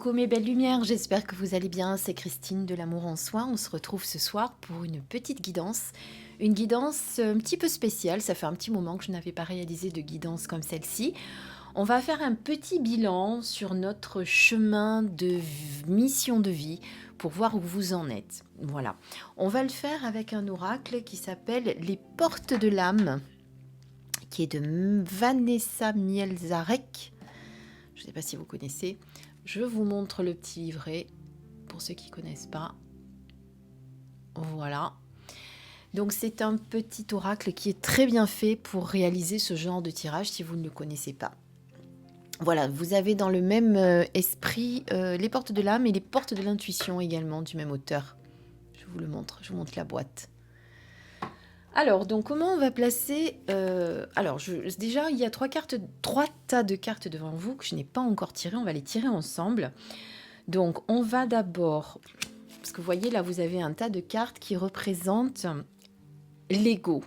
Coucou mes belles lumières, j'espère que vous allez bien, c'est Christine de l'Amour en Soi. On se retrouve ce soir pour une petite guidance. Une guidance un petit peu spéciale, ça fait un petit moment que je n'avais pas réalisé de guidance comme celle-ci. On va faire un petit bilan sur notre chemin de mission de vie pour voir où vous en êtes. Voilà, on va le faire avec un oracle qui s'appelle Les Portes de l'âme, qui est de Vanessa Mielzarek. Je ne sais pas si vous connaissez. Je vous montre le petit livret pour ceux qui ne connaissent pas. Voilà. Donc c'est un petit oracle qui est très bien fait pour réaliser ce genre de tirage si vous ne le connaissez pas. Voilà, vous avez dans le même esprit les portes de l'âme et les portes de l'intuition également du même auteur. Je vous le montre, je vous montre la boîte. Alors, donc comment on va placer déjà, il y a trois tas de cartes devant vous que je n'ai pas encore tirées. On va les tirer ensemble. Donc, on va d'abord... Parce que vous voyez, là, vous avez un tas de cartes qui représentent l'ego.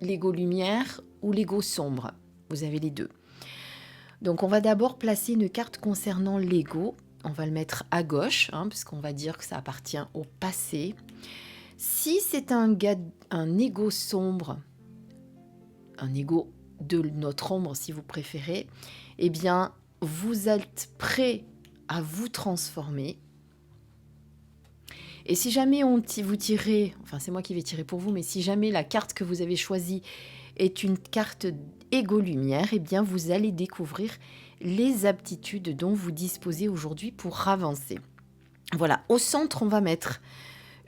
L'ego lumière ou l'ego sombre. Vous avez les deux. Donc, on va d'abord placer une carte concernant l'ego. On va le mettre à gauche, puisqu'on va dire que ça appartient au passé. Si c'est un ego sombre, un ego de notre ombre si vous préférez, eh bien, vous êtes prêt à vous transformer. Et si jamais vous tirez, enfin c'est moi qui vais tirer pour vous, mais si jamais la carte que vous avez choisie est une carte ego lumière, eh bien, vous allez découvrir les aptitudes dont vous disposez aujourd'hui pour avancer. Voilà, au centre, on va mettre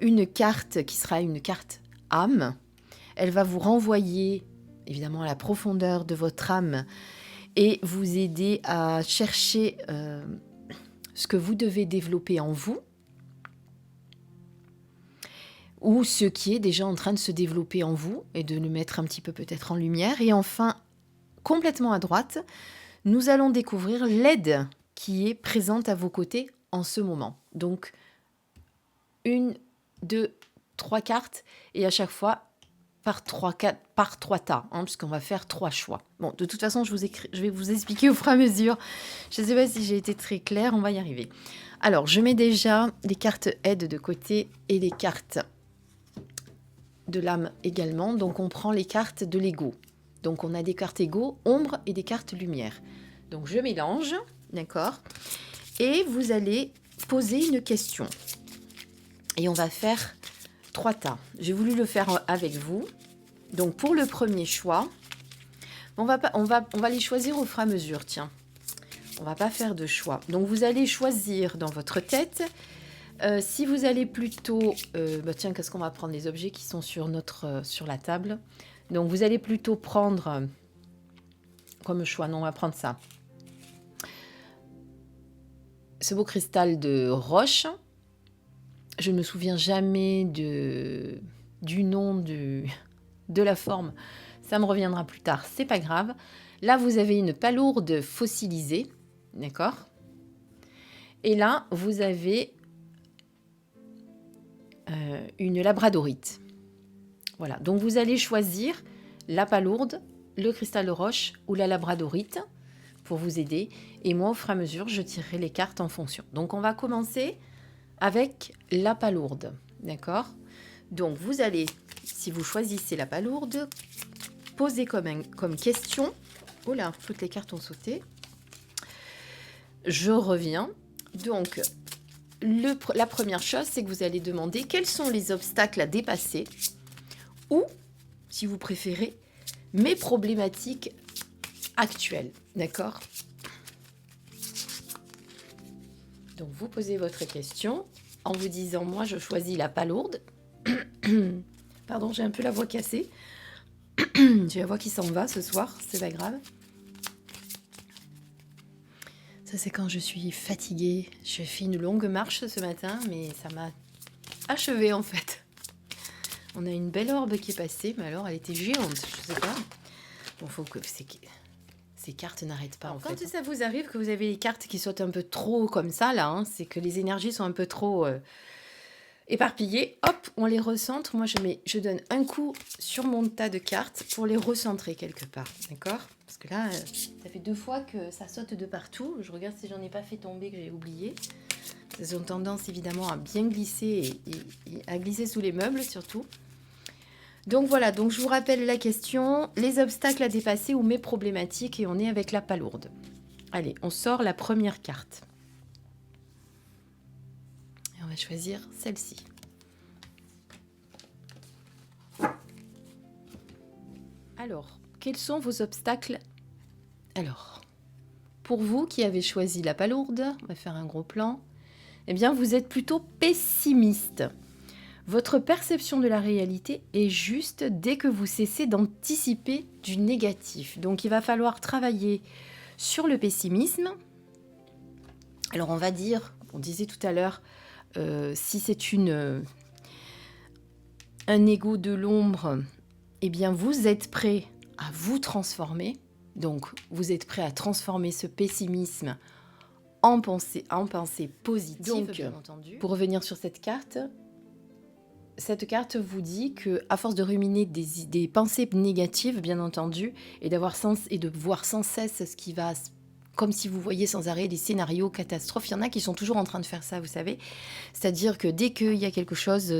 une carte qui sera une carte âme. Elle va vous renvoyer évidemment à la profondeur de votre âme et vous aider à chercher ce que vous devez développer en vous ou ce qui est déjà en train de se développer en vous et de le mettre un petit peu peut-être en lumière. Et enfin, complètement à droite, nous allons découvrir l'aide qui est présente à vos côtés en ce moment. Donc, 1, 2, 3 cartes et à chaque fois par 3 tas, puisqu'on va faire 3 choix. Bon, de toute façon, je vais vous expliquer au fur et à mesure. Je ne sais pas si j'ai été très claire, on va y arriver. Alors, je mets déjà les cartes aide de côté et les cartes de l'âme également. Donc, on prend les cartes de l'ego. Donc, on a des cartes ego, ombre et des cartes lumière. Donc, je mélange, d'accord ? Et vous allez poser une question. Et on va faire 3 tas. J'ai voulu le faire avec vous. Donc, pour le premier choix, on va les choisir au fur et à mesure, tiens. On va pas faire de choix. Donc, vous allez choisir dans votre tête. Si vous allez plutôt... tiens, qu'est-ce qu'on va prendre? Les objets qui sont sur la table. Donc, vous allez plutôt prendre... comme choix, non, on va prendre ça. Ce beau cristal de roche. Je ne me souviens jamais du nom de la forme. Ça me reviendra plus tard, c'est pas grave. Là, vous avez une palourde fossilisée, d'accord? Et là, vous avez une labradorite. Voilà, donc vous allez choisir la palourde, le cristal de roche ou la labradorite pour vous aider. Et moi, au fur et à mesure, je tirerai les cartes en fonction. Donc, on va commencer avec la palourde, d'accord? Donc, vous allez, si vous choisissez la palourde, poser comme question... Oh là, toutes les cartes ont sauté. Je reviens. Donc, la première chose, c'est que vous allez demander quels sont les obstacles à dépasser ou, si vous préférez, mes problématiques actuelles, d'accord? Donc, vous posez votre question en vous disant, moi, je choisis la palourde. Pardon, j'ai un peu la voix cassée. J'ai la voix qui s'en va ce soir, c'est pas grave. Ça, c'est quand je suis fatiguée. J'ai fait une longue marche ce matin, mais ça m'a achevée en fait. On a une belle orbe qui est passée, mais alors elle était géante, je sais pas. Bon, faut que ces cartes n'arrêtent pas en fait. Quand ça vous arrive que vous avez les cartes qui sautent un peu trop comme ça, là, c'est que les énergies sont un peu trop éparpillées, hop, on les recentre. Moi, je donne un coup sur mon tas de cartes pour les recentrer quelque part, d'accord? Parce que là, ça fait 2 fois que ça saute de partout. Je regarde si j'en ai pas fait tomber, que j'ai oublié. Elles ont tendance évidemment à bien glisser et à glisser sous les meubles surtout. Donc voilà, donc je vous rappelle la question, les obstacles à dépasser ou mes problématiques, et on est avec la palourde. Allez, on sort la première carte. Et on va choisir celle-ci. Alors, quels sont vos obstacles? Alors, pour vous qui avez choisi la palourde, on va faire un gros plan, eh bien vous êtes plutôt pessimiste. Votre perception de la réalité est juste dès que vous cessez d'anticiper du négatif. Donc il va falloir travailler sur le pessimisme. Alors on va dire, on disait tout à l'heure, si c'est un ego de l'ombre, eh bien vous êtes prêt à vous transformer. Donc vous êtes prêt à transformer ce pessimisme en pensée positive. Donc, bien entendu. Pour revenir sur cette carte vous dit que, à force de ruminer des pensées négatives, bien entendu, et de voir sans cesse ce qui va, comme si vous voyez sans arrêt des scénarios catastrophes. Il y en a qui sont toujours en train de faire ça, vous savez. C'est-à-dire que dès qu'il y a quelque chose,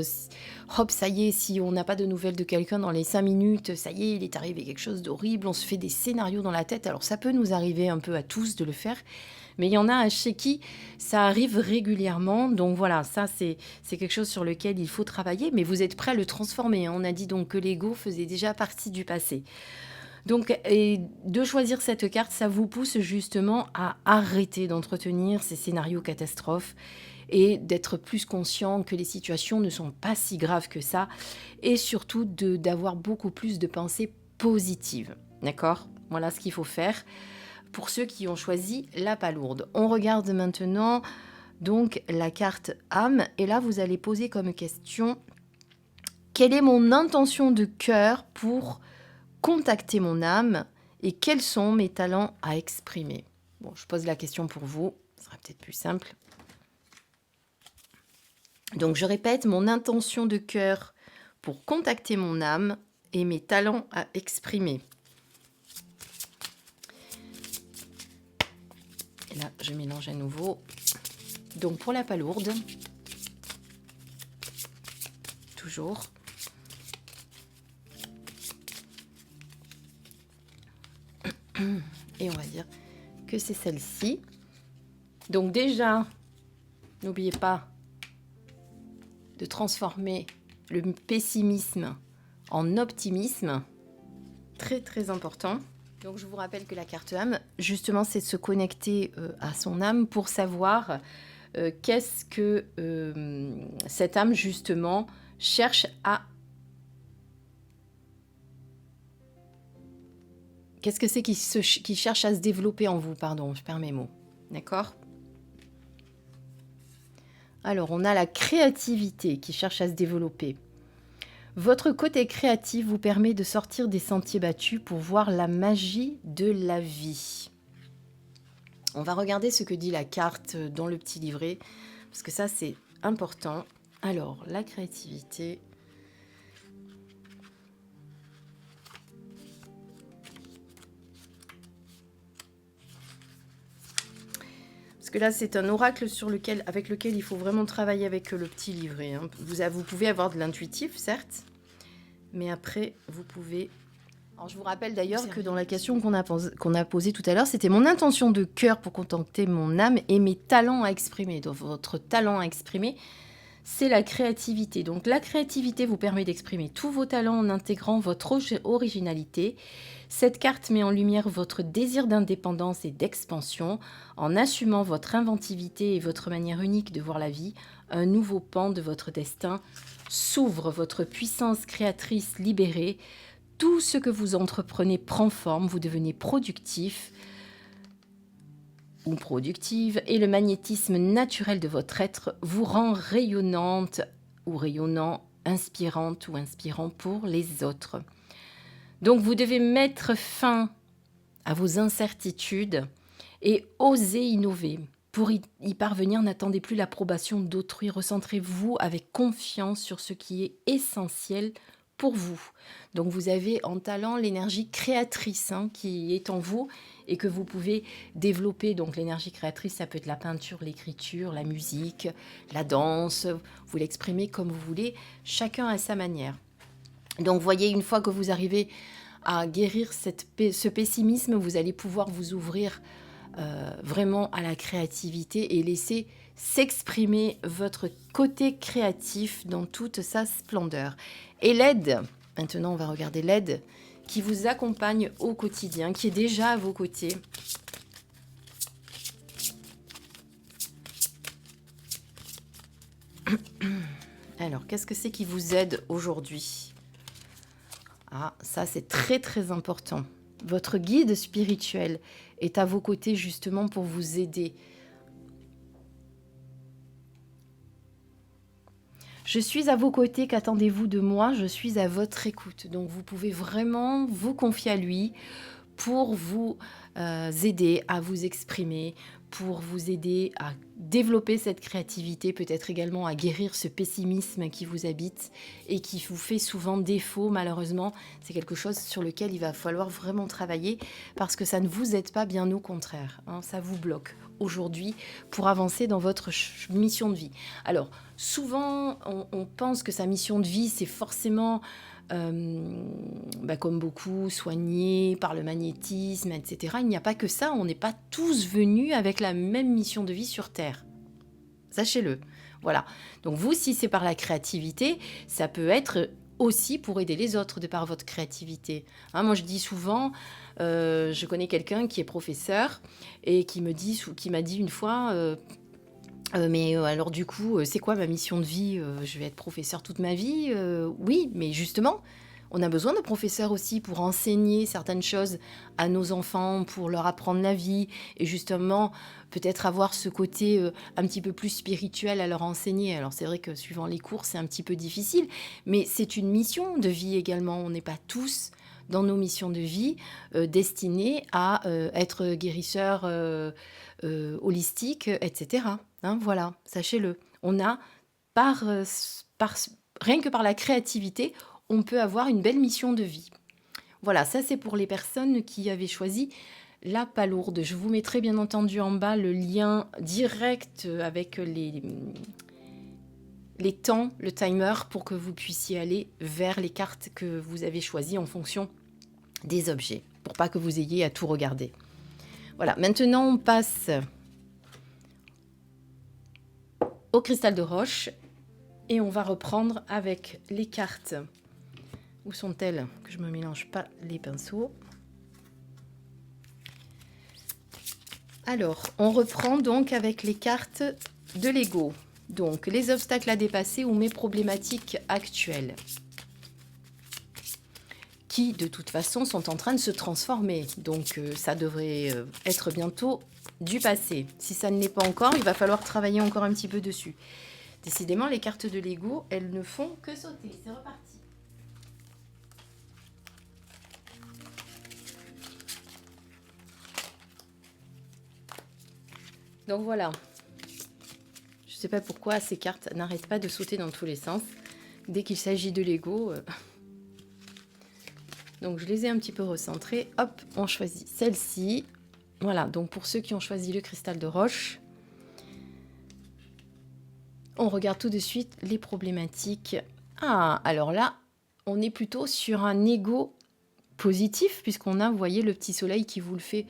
hop, ça y est, si on n'a pas de nouvelles de quelqu'un dans les 5 minutes, ça y est, il est arrivé quelque chose d'horrible, on se fait des scénarios dans la tête. Alors ça peut nous arriver un peu à tous de le faire, mais il y en a chez qui ça arrive régulièrement. Donc voilà, ça c'est quelque chose sur lequel il faut travailler, mais vous êtes prêt à le transformer. On a dit donc que l'ego faisait déjà partie du passé. Donc, et de choisir cette carte, ça vous pousse justement à arrêter d'entretenir ces scénarios catastrophes et d'être plus conscient que les situations ne sont pas si graves que ça, et surtout d'avoir beaucoup plus de pensées positives. D'accord? Voilà ce qu'il faut faire pour ceux qui ont choisi la palourde. On regarde maintenant donc la carte âme, et là vous allez poser comme question: quelle est mon intention de cœur pour contacter mon âme et quels sont mes talents à exprimer? Bon, je pose la question pour vous, ce sera peut-être plus simple. Donc je répète, mon intention de cœur pour contacter mon âme et mes talents à exprimer. Et là, je mélange à nouveau. Donc pour la palourde, toujours. Et on va dire que c'est celle-ci. Donc déjà, n'oubliez pas de transformer le pessimisme en optimisme. Très très important. Donc je vous rappelle que la carte âme, justement, c'est de se connecter à son âme pour savoir qu'est-ce que cette âme, justement, cherche à... Qu'est-ce que c'est qui cherche à se développer en vous? Pardon, je perds mes mots. D'accord? Alors, on a la créativité qui cherche à se développer. Votre côté créatif vous permet de sortir des sentiers battus pour voir la magie de la vie. On va regarder ce que dit la carte dans le petit livret, parce que ça, c'est important. Alors, la créativité... Parce que là, c'est un oracle avec lequel il faut vraiment travailler avec le petit livret. Hein. Vous pouvez avoir de l'intuitif, certes, mais après, vous pouvez... Alors, je vous rappelle d'ailleurs que dans la question qu'on a posée tout à l'heure, c'était mon intention de cœur pour contenter mon âme et mes talents à exprimer. Donc, votre talent à exprimer, c'est la créativité. Donc, la créativité vous permet d'exprimer tous vos talents en intégrant votre originalité. Cette carte met en lumière votre désir d'indépendance et d'expansion. En assumant votre inventivité et votre manière unique de voir la vie, un nouveau pan de votre destin s'ouvre, votre puissance créatrice libérée. Tout ce que vous entreprenez prend forme, vous devenez productif ou productive, et le magnétisme naturel de votre être vous rend rayonnante ou rayonnant, inspirante ou inspirant pour les autres. Donc vous devez mettre fin à vos incertitudes et oser innover. Pour y parvenir, n'attendez plus l'approbation d'autrui. Recentrez-vous avec confiance sur ce qui est essentiel pour vous. Donc vous avez en talent l'énergie créatrice qui est en vous et que vous pouvez développer. Donc l'énergie créatrice, ça peut être la peinture, l'écriture, la musique, la danse. Vous l'exprimez comme vous voulez, chacun à sa manière. Donc voyez, une fois que vous arrivez à guérir ce pessimisme, vous allez pouvoir vous ouvrir vraiment à la créativité et laisser s'exprimer votre côté créatif dans toute sa splendeur. Et l'aide, maintenant on va regarder l'aide qui vous accompagne au quotidien, qui est déjà à vos côtés. Alors, qu'est-ce que c'est qui vous aide aujourd'hui? Ah, ça c'est très très important. Votre guide spirituel est à vos côtés justement pour vous aider. Je suis à vos côtés, qu'attendez-vous de moi? Je suis à votre écoute. Donc vous pouvez vraiment vous confier à lui pour vous aider à vous exprimer, pour vous aider à développer cette créativité, peut-être également à guérir ce pessimisme qui vous habite et qui vous fait souvent défaut, malheureusement. C'est quelque chose sur lequel il va falloir vraiment travailler parce que ça ne vous aide pas, bien au contraire. Ça vous bloque aujourd'hui pour avancer dans votre mission de vie. Alors, souvent, on pense que sa mission de vie, c'est forcément... comme beaucoup, soignés par le magnétisme, etc. Il n'y a pas que ça, on n'est pas tous venus avec la même mission de vie sur Terre. Sachez-le. Voilà. Donc vous, si c'est par la créativité, ça peut être aussi pour aider les autres de par votre créativité. Moi, je dis souvent, je connais quelqu'un qui est professeur et qui m'a dit une fois... alors du coup, c'est quoi ma mission de vie? Je vais être professeur toute ma vie? Oui, mais justement, on a besoin de professeurs aussi pour enseigner certaines choses à nos enfants, pour leur apprendre la vie et justement peut-être avoir ce côté un petit peu plus spirituel à leur enseigner. Alors c'est vrai que suivant les cours, c'est un petit peu difficile, mais c'est une mission de vie également. On n'est pas tous dans nos missions de vie destinées à être guérisseurs holistiques, etc. Voilà, sachez-le. On a, rien que par la créativité, on peut avoir une belle mission de vie. Voilà, ça c'est pour les personnes qui avaient choisi la palourde. Je vous mettrai bien entendu en bas le lien direct avec les temps, le timer, pour que vous puissiez aller vers les cartes que vous avez choisies en fonction des objets, pour pas que vous ayez à tout regarder. Voilà, maintenant on passe au cristal de roche et on va reprendre avec les cartes. Où sont-elles? Que je ne me mélange pas les pinceaux. Alors, on reprend donc avec les cartes de l'ego. Donc, les obstacles à dépasser ou mes problématiques actuelles. Qui, de toute façon, sont en train de se transformer. Donc, ça devrait être bientôt du passé. Si ça ne l'est pas encore, il va falloir travailler encore un petit peu dessus. Décidément, les cartes de l'ego, elles ne font que sauter. C'est reparti. Donc voilà. Je ne sais pas pourquoi ces cartes n'arrêtent pas de sauter dans tous les sens. Dès qu'il s'agit de l'ego. Donc je les ai un petit peu recentrées. Hop, on choisit celle-ci. Voilà, donc pour ceux qui ont choisi le cristal de roche, on regarde tout de suite les problématiques. Ah, alors là, on est plutôt sur un ego positif, puisqu'on a, vous voyez, le petit soleil qui vous le fait,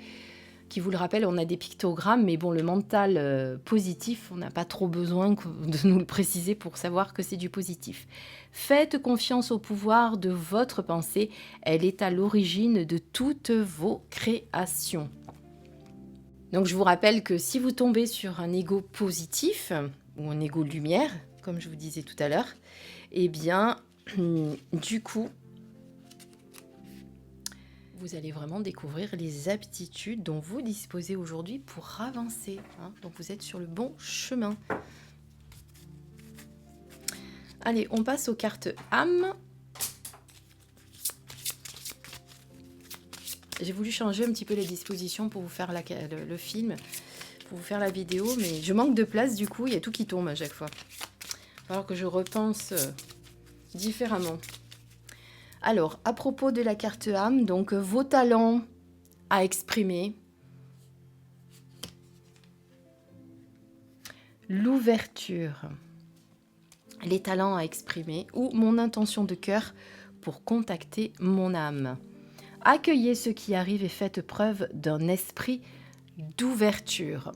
qui vous le rappelle. On a des pictogrammes, mais bon, le mental positif, on n'a pas trop besoin de nous le préciser pour savoir que c'est du positif. Faites confiance au pouvoir de votre pensée. Elle est à l'origine de toutes vos créations. Donc je vous rappelle que si vous tombez sur un ego positif, ou un ego lumière, comme je vous disais tout à l'heure, eh bien, du coup, vous allez vraiment découvrir les aptitudes dont vous disposez aujourd'hui pour avancer. Donc vous êtes sur le bon chemin. Allez, on passe aux cartes âme. J'ai voulu changer un petit peu les dispositions pour vous faire le film, pour vous faire la vidéo, mais je manque de place du coup, il y a tout qui tombe à chaque fois. Il va falloir que je repense différemment. Alors, à propos de la carte âme, donc vos talents à exprimer, l'ouverture, les talents à exprimer ou mon intention de cœur pour contacter mon âme. Accueillez ce qui arrive et faites preuve d'un esprit d'ouverture.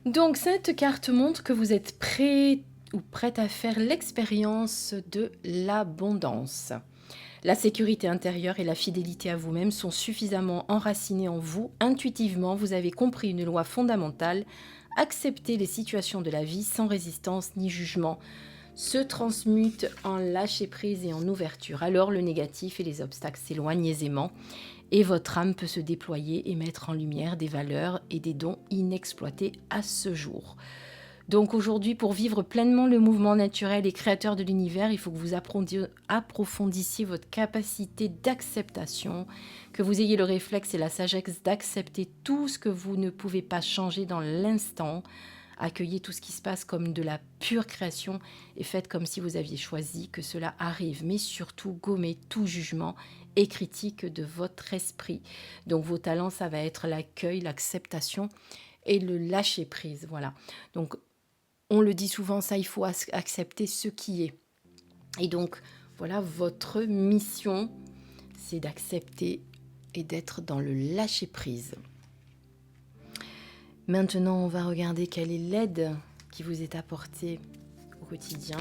Donc cette carte montre que vous êtes prêt ou prête à faire l'expérience de l'abondance. La sécurité intérieure et la fidélité à vous-même sont suffisamment enracinées en vous. Intuitivement, vous avez compris une loi fondamentale. Accepter les situations de la vie sans résistance ni jugement se transmutent en lâcher-prise et en ouverture. Alors le négatif et les obstacles s'éloignent aisément et votre âme peut se déployer et mettre en lumière des valeurs et des dons inexploités à ce jour. Donc aujourd'hui, pour vivre pleinement le mouvement naturel et créateur de l'univers, il faut que vous approfondissiez votre capacité d'acceptation, que vous ayez le réflexe et la sagesse d'accepter tout ce que vous ne pouvez pas changer dans l'instant. Accueillez tout ce qui se passe comme de la pure création et faites comme si vous aviez choisi que cela arrive. Mais surtout, gommez tout jugement et critique de votre esprit. Donc vos talents, ça va être l'accueil, l'acceptation et le lâcher-prise. Voilà. Donc on le dit souvent, ça, il faut accepter ce qui est. Et donc, voilà, votre mission, c'est d'accepter et d'être dans le lâcher-prise. Maintenant, on va regarder quelle est l'aide qui vous est apportée au quotidien.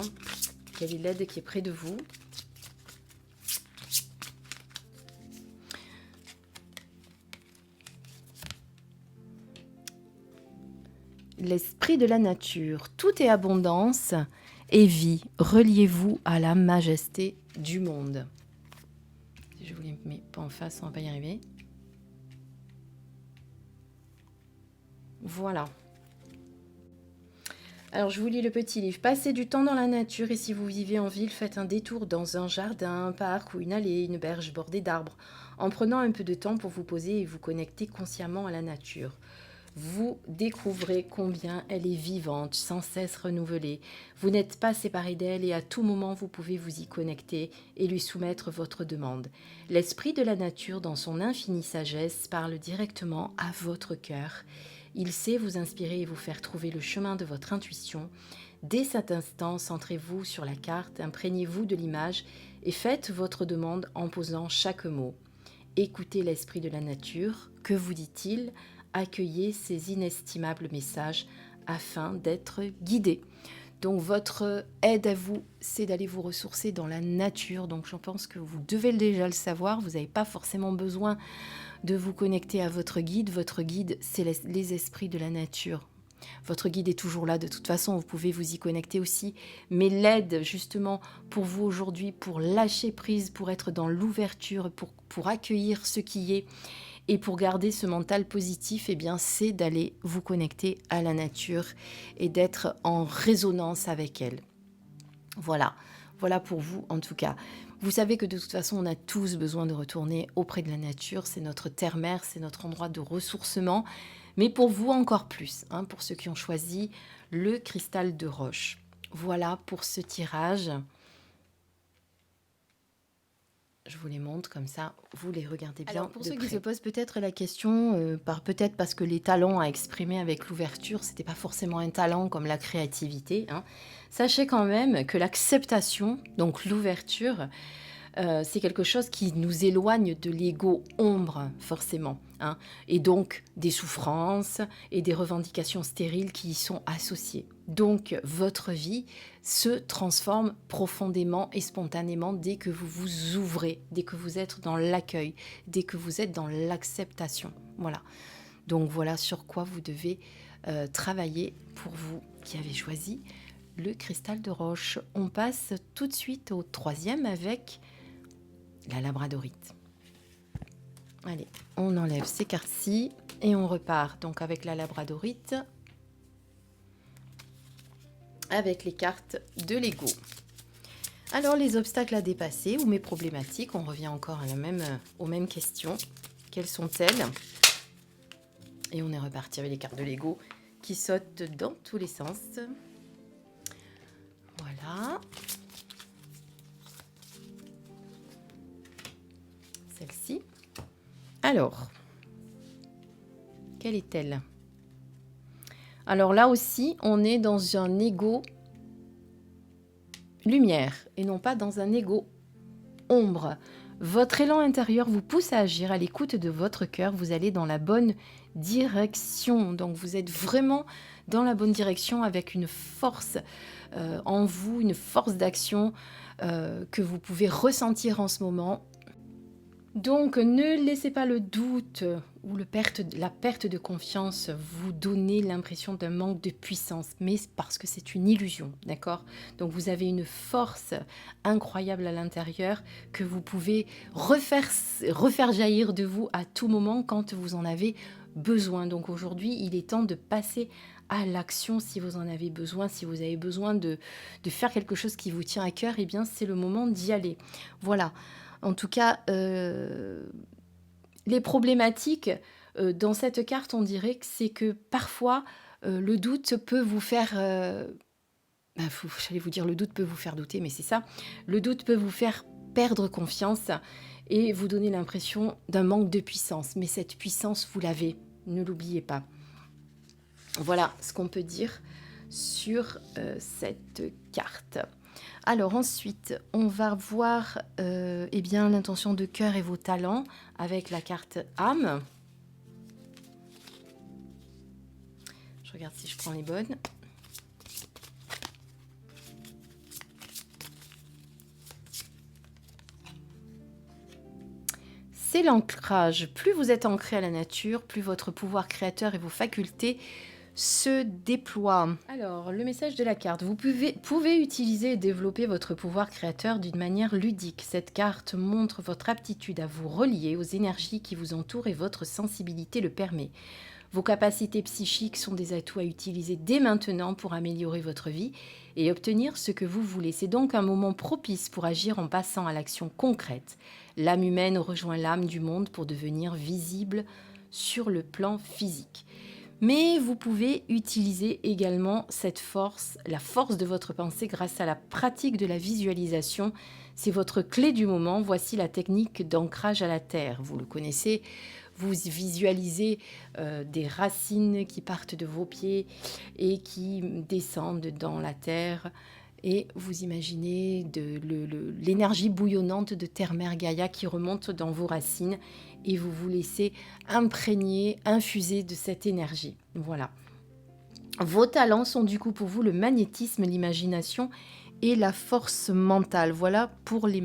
Quelle est l'aide qui est près de vous. L'esprit de la nature, tout est abondance et vie. Reliez-vous à la majesté du monde. Si je vous les mets pas en face, on va pas y arriver. Voilà. Alors, je vous lis le petit livre. Passez du temps dans la nature et si vous vivez en ville, faites un détour dans un jardin, un parc ou une allée, une berge bordée d'arbres, en prenant un peu de temps pour vous poser et vous connecter consciemment à la nature. Vous découvrez combien elle est vivante, sans cesse renouvelée. Vous n'êtes pas séparé d'elle et à tout moment vous pouvez vous y connecter et lui soumettre votre demande. L'esprit de la nature, dans son infinie sagesse, parle directement à votre cœur. Il sait vous inspirer et vous faire trouver le chemin de votre intuition. Dès cet instant, centrez-vous sur la carte, imprégnez-vous de l'image et faites votre demande en posant chaque mot. Écoutez l'esprit de la nature. Que vous dit-il ? Accueillez ces inestimables messages afin d'être guidé. Donc votre aide à vous, c'est d'aller vous ressourcer dans la nature. Donc je pense que vous devez déjà le savoir. Vous n'avez pas forcément besoin de vous connecter à votre guide. Votre guide, c'est les esprits de la nature. Votre guide est toujours là. De toute façon, vous pouvez vous y connecter aussi. Mais l'aide, justement, pour vous aujourd'hui, pour lâcher prise, pour être dans l'ouverture, pour accueillir ce qui est, et pour garder ce mental positif, eh bien, c'est d'aller vous connecter à la nature et d'être en résonance avec elle. Voilà pour vous en tout cas. Vous savez que de toute façon, on a tous besoin de retourner auprès de la nature. C'est notre terre-mère, c'est notre endroit de ressourcement. Mais pour vous encore plus, pour ceux qui ont choisi le cristal de roche. Voilà pour ce tirage. Je vous les montre comme ça, vous les regardez bien. Alors pour ceux qui se posent peut-être la question, peut-être parce que les talents à exprimer avec l'ouverture, c'était pas forcément un talent comme la créativité. Sachez quand même que l'acceptation, donc l'ouverture, c'est quelque chose qui nous éloigne de l'ego ombre, forcément. Et donc des souffrances et des revendications stériles qui y sont associées. Donc votre vie se transforme profondément et spontanément dès que vous vous ouvrez, dès que vous êtes dans l'accueil, dès que vous êtes dans l'acceptation. Voilà. Donc voilà sur quoi vous devez travailler pour vous qui avez choisi le cristal de roche. On passe tout de suite au troisième avec la labradorite. Allez, on enlève ces cartes-ci et on repart donc avec la labradorite, avec les cartes de l'ego. Alors, les obstacles à dépasser ou mes problématiques, on revient encore aux mêmes questions. Quelles sont-elles ? Et on est reparti avec les cartes de Lego qui sautent dans tous les sens. Voilà. Celle-ci. Alors, quelle est-elle? Alors là aussi, on est dans un ego lumière et non pas dans un ego ombre. Votre élan intérieur vous pousse à agir à l'écoute de votre cœur. Vous allez dans la bonne direction. Donc vous êtes vraiment dans la bonne direction avec une force en vous, une force d'action que vous pouvez ressentir en ce moment. Donc, ne laissez pas le doute ou la perte de confiance vous donner l'impression d'un manque de puissance, mais parce que c'est une illusion, d'accord? Donc, vous avez une force incroyable à l'intérieur que vous pouvez refaire jaillir de vous à tout moment quand vous en avez besoin. Donc, aujourd'hui, il est temps de passer à l'action si vous en avez besoin. Si vous avez besoin de faire quelque chose qui vous tient à cœur, eh bien, c'est le moment d'y aller. Voilà. En tout cas, les problématiques dans cette carte, on dirait que c'est que parfois, le doute peut vous faire... j'allais vous dire, le doute peut vous faire douter, mais c'est ça. Le doute peut vous faire perdre confiance et vous donner l'impression d'un manque de puissance. Mais cette puissance, vous l'avez, ne l'oubliez pas. Voilà ce qu'on peut dire sur cette carte. Alors ensuite, on va voir eh bien, l'intention de cœur et vos talents avec la carte âme. Je regarde si je prends les bonnes. C'est l'ancrage. Plus vous êtes ancré à la nature, plus votre pouvoir créateur et vos facultés se déploie. Alors, le message de la carte. Vous pouvez utiliser et développer votre pouvoir créateur d'une manière ludique. Cette carte montre votre aptitude à vous relier aux énergies qui vous entourent et votre sensibilité le permet. Vos capacités psychiques sont des atouts à utiliser dès maintenant pour améliorer votre vie et obtenir ce que vous voulez. C'est donc un moment propice pour agir en passant à l'action concrète. L'âme humaine rejoint l'âme du monde pour devenir visible sur le plan physique. Mais vous pouvez utiliser également cette force, la force de votre pensée grâce à la pratique de la visualisation. C'est votre clé du moment. Voici la technique d'ancrage à la terre. Vous le connaissez, vous visualisez des racines qui partent de vos pieds et qui descendent dans la terre. Et vous imaginez l'énergie bouillonnante de Terre-Mère Gaïa qui remonte dans vos racines et vous vous laissez imprégner, infuser de cette énergie. Voilà. Vos talents sont du coup pour vous le magnétisme, l'imagination et la force mentale. Voilà pour les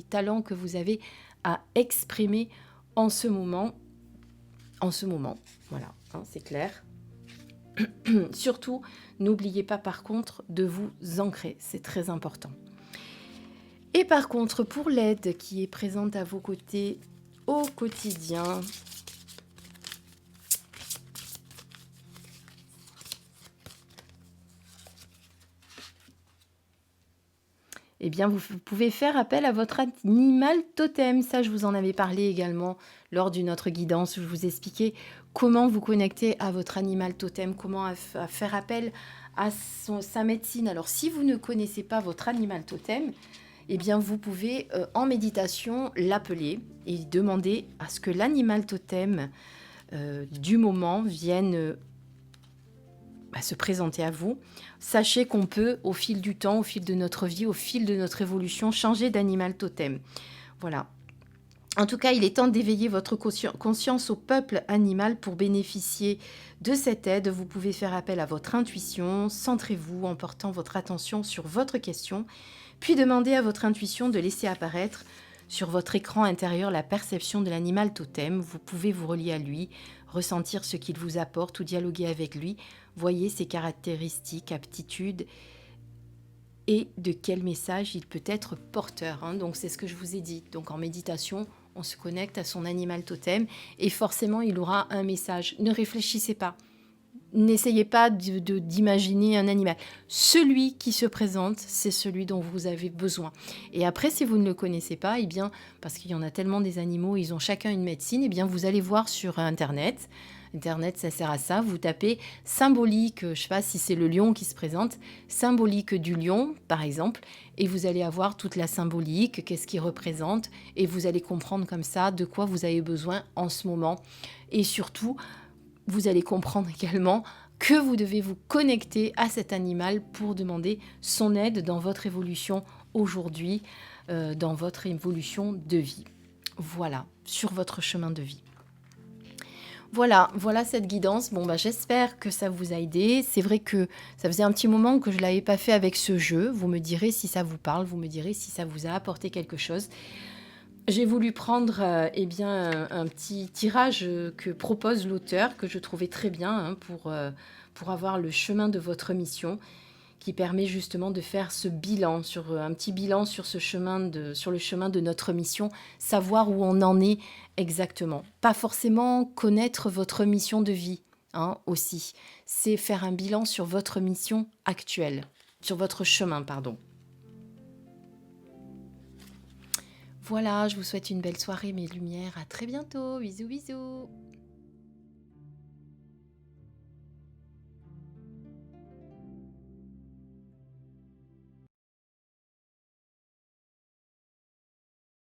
talents que vous avez à exprimer en ce moment. Voilà, hein, c'est clair. Surtout, n'oubliez pas par contre de vous ancrer, c'est très important. Et par contre, pour l'aide qui est présente à vos côtés au quotidien, eh bien, vous pouvez faire appel à votre animal totem. Ça, je vous en avais parlé également lors d'une autre guidance où je vous expliquais comment vous connecter à votre animal totem, comment faire appel à sa médecine. Alors, si vous ne connaissez pas votre animal totem, eh bien, vous pouvez, en méditation, l'appeler et demander à ce que l'animal totem du moment vienne se présenter à vous. Sachez qu'on peut, au fil du temps, au fil de notre vie, au fil de notre évolution, changer d'animal totem. Voilà. En tout cas, il est temps d'éveiller votre conscience au peuple animal pour bénéficier de cette aide. Vous pouvez faire appel à votre intuition. Centrez-vous en portant votre attention sur votre question, puis demandez à votre intuition de laisser apparaître sur votre écran intérieur la perception de l'animal totem. Vous pouvez vous relier à lui, ressentir ce qu'il vous apporte ou dialoguer avec lui. Voyez ses caractéristiques, aptitudes et de quel message il peut être porteur. Hein. Donc c'est ce que je vous ai dit. Donc en méditation, on se connecte à son animal totem et forcément il aura un message. Ne réfléchissez pas. N'essayez pas d'imaginer un animal. Celui qui se présente, c'est celui dont vous avez besoin. Et après, si vous ne le connaissez pas, eh bien, parce qu'il y en a tellement des animaux, ils ont chacun une médecine, eh bien, vous allez voir sur Internet Internet, ça sert à ça. Vous tapez symbolique, je ne sais pas si c'est le lion qui se présente, symbolique du lion, par exemple, et vous allez avoir toute la symbolique, qu'est-ce qu'il représente, et vous allez comprendre comme ça de quoi vous avez besoin en ce moment. Et surtout, vous allez comprendre également que vous devez vous connecter à cet animal pour demander son aide dans votre évolution aujourd'hui, dans votre évolution de vie. Voilà, sur votre chemin de vie. Voilà cette guidance. Bon, j'espère que ça vous a aidé. C'est vrai que ça faisait un petit moment que je ne l'avais pas fait avec ce jeu. Vous me direz si ça vous parle, vous me direz si ça vous a apporté quelque chose. J'ai voulu prendre un petit tirage que propose l'auteur, que je trouvais très bien pour avoir le chemin de votre mission, qui permet justement de faire ce bilan, un petit bilan sur sur le chemin de notre mission, savoir où on en est exactement. Pas forcément connaître votre mission de vie aussi, c'est faire un bilan sur votre mission actuelle, sur votre chemin, pardon. Voilà, je vous souhaite une belle soirée, mes lumières. À très bientôt. Bisous, bisous.